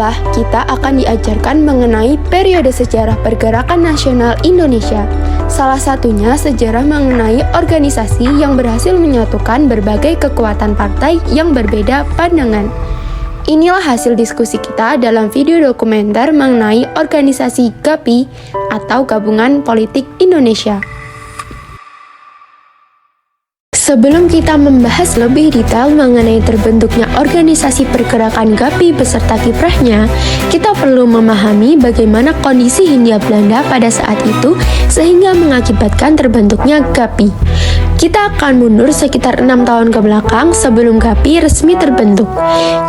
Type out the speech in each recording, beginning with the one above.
inilah kita akan diajarkan mengenai periode sejarah pergerakan nasional Indonesia. Salah satunya sejarah mengenai organisasi yang berhasil menyatukan berbagai kekuatan partai yang berbeda pandangan. Inilah hasil diskusi kita dalam video dokumenter mengenai organisasi GAPI atau Gabungan Politik Indonesia. Sebelum kita membahas lebih detail mengenai terbentuknya organisasi pergerakan GAPI beserta kiprahnya, kita perlu memahami bagaimana kondisi Hindia Belanda pada saat itu sehingga mengakibatkan terbentuknya GAPI. Kita akan mundur sekitar 6 tahun ke belakang sebelum GAPI resmi terbentuk.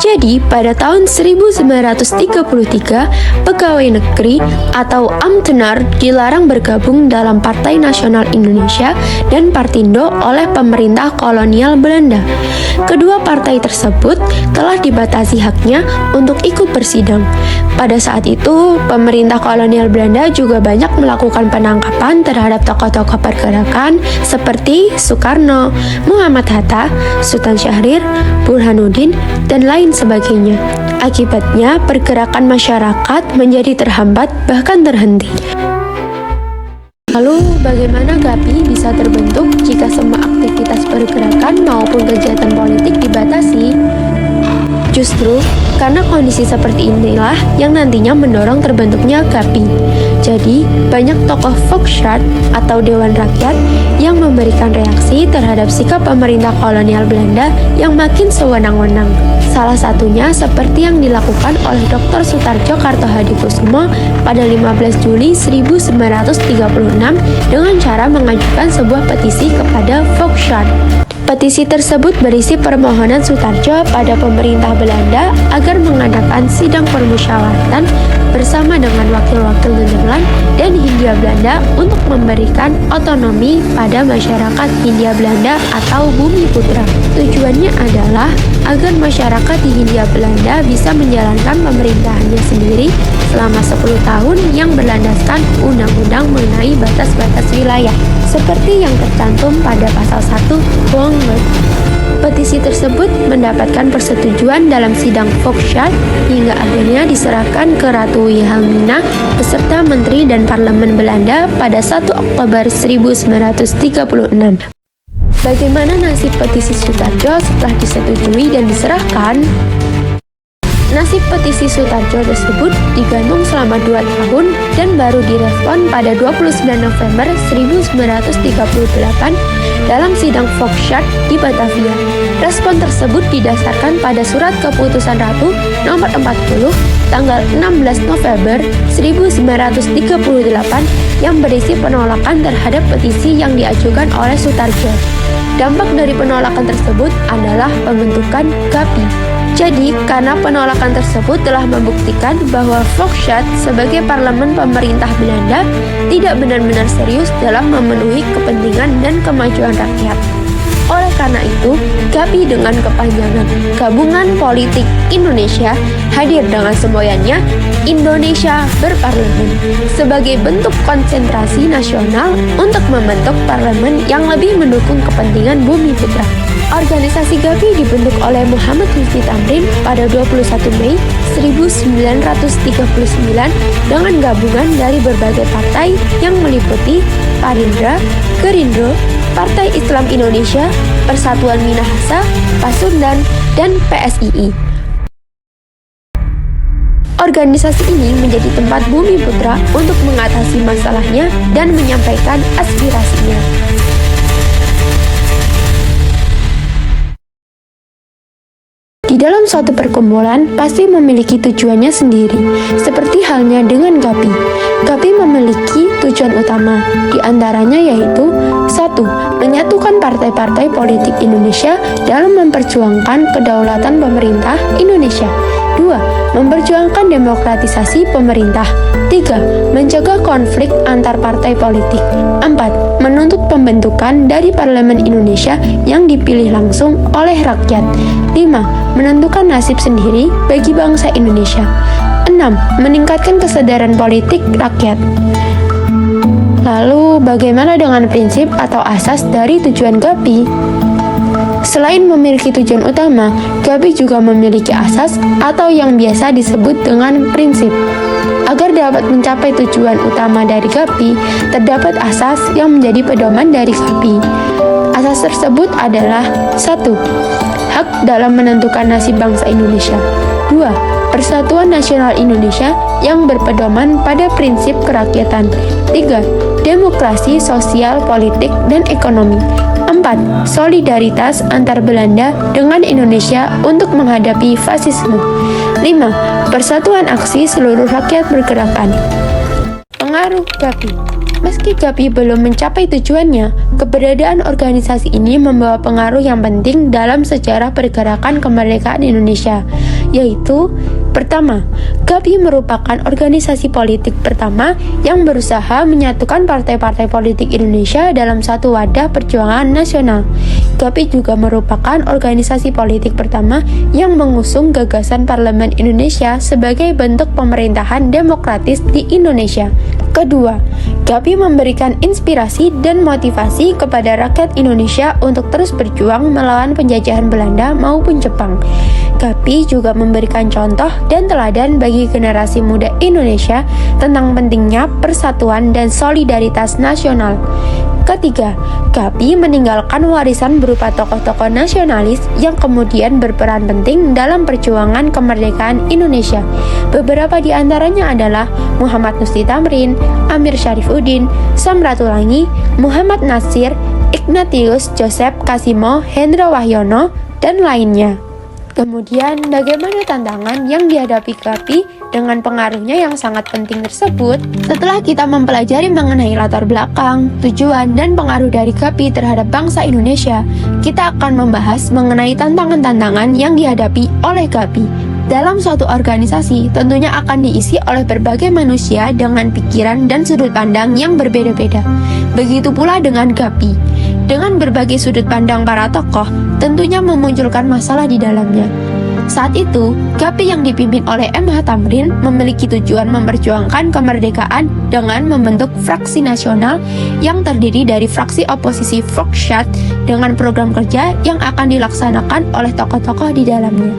Jadi, pada tahun 1933, pegawai negeri atau Ambtenaar dilarang bergabung dalam Partai Nasional Indonesia dan Partindo oleh pemerintah kolonial Belanda. Kedua partai tersebut telah dibatasi haknya untuk ikut bersidang. Pada saat itu, pemerintah kolonial Belanda juga banyak melakukan penangkapan terhadap tokoh-tokoh pergerakan seperti Soekarno, Muhammad Hatta, Sultan Syahrir, Burhanuddin, dan lain sebagainya. Akibatnya, pergerakan masyarakat menjadi terhambat bahkan terhenti. Lalu, bagaimana GAPI bisa terbentuk jika semua aktivitas pergerakan maupun kegiatan politik dibatasi? Justru karena kondisi seperti inilah yang nantinya mendorong terbentuknya GAPI. Jadi, banyak tokoh Volksraad atau Dewan Rakyat yang memberikan reaksi terhadap sikap pemerintah kolonial Belanda yang makin sewenang-wenang. Salah satunya seperti yang dilakukan oleh Dr. Soetardjo Kartohadikusumo pada 15 Juli 1936 dengan cara mengajukan sebuah petisi kepada Volksraad. Petisi tersebut berisi permohonan Soetardjo pada pemerintah Belanda agar mengadakan sidang permusyawaratan bersama dengan wakil-wakil Nederland dan Hindia Belanda untuk memberikan otonomi pada masyarakat Hindia Belanda atau Bumi Putra. Tujuannya adalah agar masyarakat di Hindia Belanda bisa menjalankan pemerintahannya sendiri selama 10 tahun yang berlandaskan undang-undang mengenai batas-batas wilayah, seperti yang tercantum pada pasal 1 Wong-Wet. Petisi tersebut mendapatkan persetujuan dalam sidang Volksraad hingga akhirnya diserahkan ke Ratu Wilhelmina beserta Menteri dan Parlemen Belanda pada 1 Oktober 1936. Bagaimana nasib petisi Soetardjo setelah disetujui dan diserahkan? Nasib petisi Soetardjo tersebut digantung selama 2 tahun dan baru direspon pada 29 November 1938 dalam sidang Volksraad di Batavia. Respon tersebut didasarkan pada surat keputusan Ratu nomor 40 tanggal 16 November 1938 yang berisi penolakan terhadap petisi yang diajukan oleh Soetardjo. Dampak dari penolakan tersebut adalah pembentukan GAPI. Jadi, karena penolakan tersebut telah membuktikan bahwa Volksraad sebagai parlemen pemerintah Belanda tidak benar-benar serius dalam memenuhi kepentingan dan kemajuan rakyat. Oleh karena itu, GAPI dengan kepanjangan Gabungan Politik Indonesia hadir dengan semboyannya Indonesia Berparlemen sebagai bentuk konsentrasi nasional untuk membentuk parlemen yang lebih mendukung kepentingan Bumi Putra. Organisasi GAPI dibentuk oleh Muhammad Husni Tamrin pada 21 Mei 1939 dengan gabungan dari berbagai partai yang meliputi Parindra, Gerindra, Partai Islam Indonesia, Persatuan Minahasa, Pasundan, dan PSII. Organisasi ini menjadi tempat Bumi Putra untuk mengatasi masalahnya dan menyampaikan aspirasinya. Di dalam suatu perkumpulan pasti memiliki tujuannya sendiri, seperti halnya dengan GAPI. GAPI memiliki tujuan utama, di antaranya yaitu 1. Menyatukan partai-partai politik Indonesia dalam memperjuangkan kedaulatan pemerintah Indonesia. 2. Memperjuangkan demokratisasi pemerintah. 3. Mencegah konflik antar partai politik. 4. Menuntut pembentukan dari Parlemen Indonesia yang dipilih langsung oleh rakyat. 5. Menentukan nasib sendiri bagi bangsa Indonesia. 6. Meningkatkan kesadaran politik rakyat. Lalu, bagaimana dengan prinsip atau asas dari tujuan GAPI? Selain memiliki tujuan utama, GAPI juga memiliki asas atau yang biasa disebut dengan prinsip. Agar dapat mencapai tujuan utama dari GAPI, terdapat asas yang menjadi pedoman dari GAPI. Asas tersebut adalah 1. Hak dalam menentukan nasib bangsa Indonesia. 2. Persatuan Nasional Indonesia yang berpedoman pada prinsip kerakyatan. 3. Demokrasi sosial, politik, dan ekonomi. 4. Solidaritas antar Belanda dengan Indonesia untuk menghadapi fasisme. 5. Persatuan aksi seluruh rakyat pergerakan. Pengaruh GAPI. Meski GAPI belum mencapai tujuannya, keberadaan organisasi ini membawa pengaruh yang penting dalam sejarah pergerakan kemerdekaan Indonesia, yaitu pertama, GAPI merupakan organisasi politik pertama yang berusaha menyatukan partai-partai politik Indonesia dalam satu wadah perjuangan nasional. GAPI juga merupakan organisasi politik pertama yang mengusung gagasan Parlemen Indonesia sebagai bentuk pemerintahan demokratis di Indonesia. Kedua, GAPI memberikan inspirasi dan motivasi kepada rakyat Indonesia untuk terus berjuang melawan penjajahan Belanda maupun Jepang. GAPI juga memberikan contoh dan teladan bagi generasi muda Indonesia tentang pentingnya persatuan dan solidaritas nasional. Ketiga, GAPI meninggalkan warisan berupa tokoh-tokoh nasionalis yang kemudian berperan penting dalam perjuangan kemerdekaan Indonesia. Beberapa di antaranya adalah Muhammad Nusti Tamrin, Amir Syarifuddin, Sam Ratulangi, Muhammad Nasir, Ignatius Joseph Kasimo, Hendro Wahyono, dan lainnya. Kemudian, bagaimana tantangan yang dihadapi GAPI dengan pengaruhnya yang sangat penting tersebut? Setelah kita mempelajari mengenai latar belakang, tujuan, dan pengaruh dari GAPI terhadap bangsa Indonesia, kita akan membahas mengenai tantangan-tantangan yang dihadapi oleh GAPI. Dalam suatu organisasi, tentunya akan diisi oleh berbagai manusia dengan pikiran dan sudut pandang yang berbeda-beda. Begitu pula dengan GAPI. Dengan berbagai sudut pandang para tokoh, tentunya memunculkan masalah di dalamnya. Saat itu, GAPI yang dipimpin oleh M.H. Tamrin memiliki tujuan memperjuangkan kemerdekaan dengan membentuk fraksi nasional yang terdiri dari fraksi oposisi Volksraad dengan program kerja yang akan dilaksanakan oleh tokoh-tokoh di dalamnya.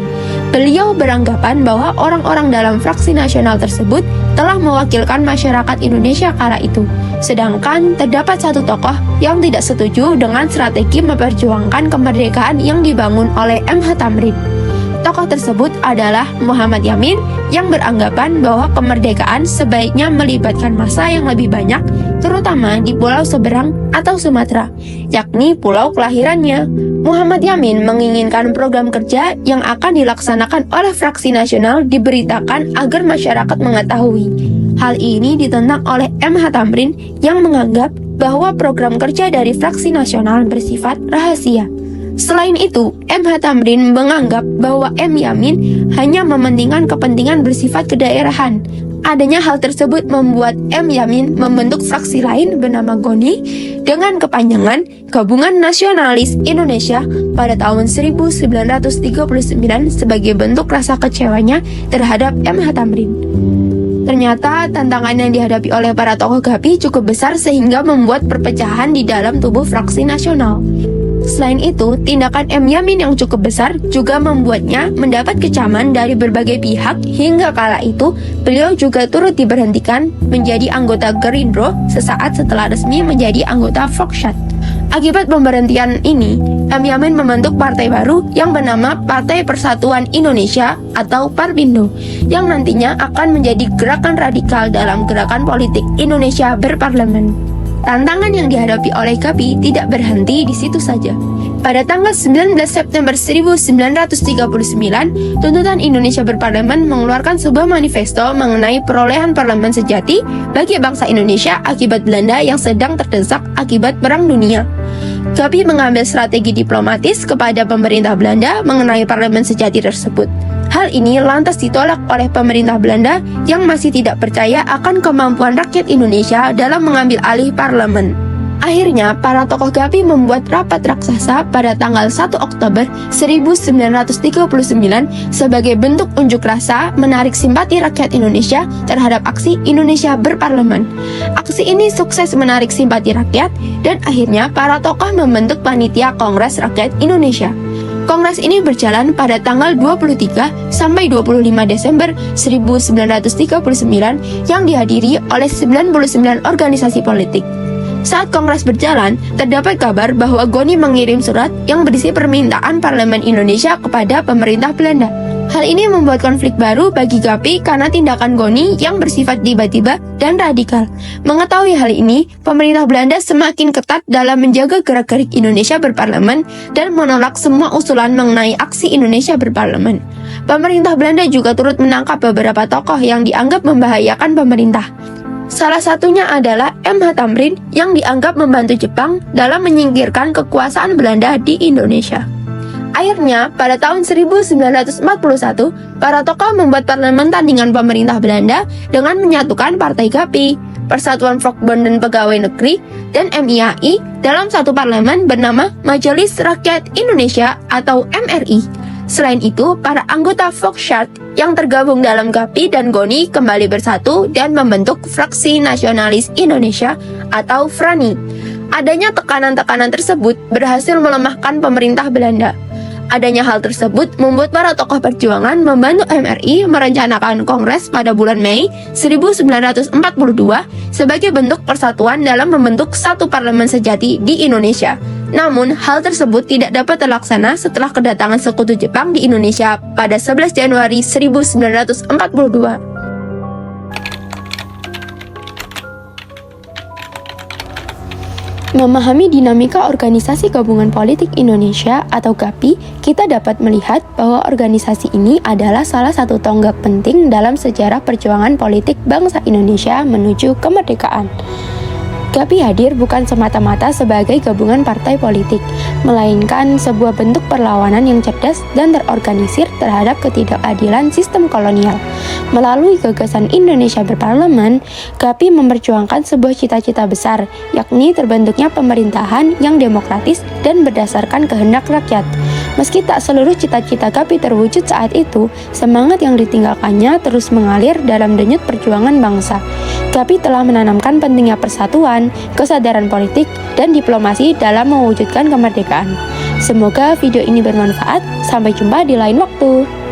Beliau beranggapan bahwa orang-orang dalam fraksi nasional tersebut telah mewakilkan masyarakat Indonesia kala itu. Sedangkan terdapat satu tokoh yang tidak setuju dengan strategi memperjuangkan kemerdekaan yang dibangun oleh M.H. Tamrin. Tokoh tersebut adalah Muhammad Yamin yang beranggapan bahwa kemerdekaan sebaiknya melibatkan massa yang lebih banyak, terutama di pulau seberang atau Sumatera, yakni pulau kelahirannya. Muhammad Yamin menginginkan program kerja yang akan dilaksanakan oleh fraksi nasional diberitakan agar masyarakat mengetahui. Hal ini ditentang oleh M.H. Tamrin yang menganggap bahwa program kerja dari fraksi nasional bersifat rahasia. Selain itu, M.H. Tamrin menganggap bahwa M. Yamin hanya mementingkan kepentingan bersifat kedaerahan. Adanya hal tersebut membuat M. Yamin membentuk fraksi lain bernama GONI dengan kepanjangan Gabungan Nasionalis Indonesia pada tahun 1939 sebagai bentuk rasa kecewanya terhadap M.H. Tamrin. Ternyata tantangan yang dihadapi oleh para tokoh GAPI cukup besar sehingga membuat perpecahan di dalam tubuh fraksi nasional. Selain itu, tindakan M. Yamin yang cukup besar juga membuatnya mendapat kecaman dari berbagai pihak hingga kala itu beliau juga turut diberhentikan menjadi anggota Gerindra sesaat setelah resmi menjadi anggota Volksraad. Akibat pemberhentian ini, M. Yamin membentuk partai baru yang bernama Partai Persatuan Indonesia atau Parpindo, yang nantinya akan menjadi gerakan radikal dalam gerakan politik Indonesia berparlemen. Tantangan yang dihadapi oleh GAPI tidak berhenti di situ saja. Pada tanggal 19 September 1939, Tuntutan Indonesia Berparlemen mengeluarkan sebuah manifesto mengenai perolehan parlemen sejati bagi bangsa Indonesia akibat Belanda yang sedang terdesak akibat Perang Dunia. GAPI mengambil strategi diplomatis kepada pemerintah Belanda mengenai parlemen sejati tersebut. Hal ini lantas ditolak oleh pemerintah Belanda yang masih tidak percaya akan kemampuan rakyat Indonesia dalam mengambil alih parlemen. Akhirnya, para tokoh GAPI membuat rapat raksasa pada tanggal 1 Oktober 1939 sebagai bentuk unjuk rasa menarik simpati rakyat Indonesia terhadap aksi Indonesia berparlemen. Aksi ini sukses menarik simpati rakyat dan akhirnya para tokoh membentuk panitia Kongres Rakyat Indonesia. Kongres ini berjalan pada tanggal 23 sampai 25 Desember 1939 yang dihadiri oleh 99 organisasi politik. Saat kongres berjalan, terdapat kabar bahwa Goni mengirim surat yang berisi permintaan Parlemen Indonesia kepada pemerintah Belanda. Hal ini membuat konflik baru bagi GAPI karena tindakan Goni yang bersifat tiba-tiba dan radikal. Mengetahui hal ini, pemerintah Belanda semakin ketat dalam menjaga gerak-gerik Indonesia berparlemen dan menolak semua usulan mengenai aksi Indonesia berparlemen. Pemerintah Belanda juga turut menangkap beberapa tokoh yang dianggap membahayakan pemerintah. Salah satunya adalah M.H. Tamrin yang dianggap membantu Jepang dalam menyingkirkan kekuasaan Belanda di Indonesia. Akhirnya, pada tahun 1941, para tokoh membuat parlemen tandingan pemerintah Belanda dengan menyatukan Partai GAPI, Persatuan Vakbond dan Pegawai Negeri, dan MIAI dalam satu parlemen bernama Majelis Rakyat Indonesia atau MRI. Selain itu, para anggota Volksraad yang tergabung dalam GAPI dan Goni kembali bersatu dan membentuk Fraksi Nasionalis Indonesia atau FRANI. Adanya tekanan-tekanan tersebut berhasil melemahkan pemerintah Belanda. Adanya hal tersebut membuat para tokoh perjuangan membantu MRI merencanakan kongres pada bulan Mei 1942 sebagai bentuk persatuan dalam membentuk satu parlemen sejati di Indonesia. Namun, hal tersebut tidak dapat terlaksana setelah kedatangan sekutu Jepang di Indonesia pada 11 Januari 1942. Memahami dinamika Organisasi Gabungan Politik Indonesia atau GAPI, kita dapat melihat bahwa organisasi ini adalah salah satu tonggak penting dalam sejarah perjuangan politik bangsa Indonesia menuju kemerdekaan. GAPI hadir bukan semata-mata sebagai gabungan partai politik, melainkan sebuah bentuk perlawanan yang cerdas dan terorganisir terhadap ketidakadilan sistem kolonial. Melalui gagasan Indonesia berparlemen, GAPI memperjuangkan sebuah cita-cita besar, yakni terbentuknya pemerintahan yang demokratis dan berdasarkan kehendak rakyat. Meski tak seluruh cita-cita GAPI terwujud saat itu, semangat yang ditinggalkannya terus mengalir dalam denyut perjuangan bangsa. GAPI telah menanamkan pentingnya persatuan, kesadaran politik, dan diplomasi dalam mewujudkan kemerdekaan. Semoga video ini bermanfaat. Sampai jumpa di lain waktu.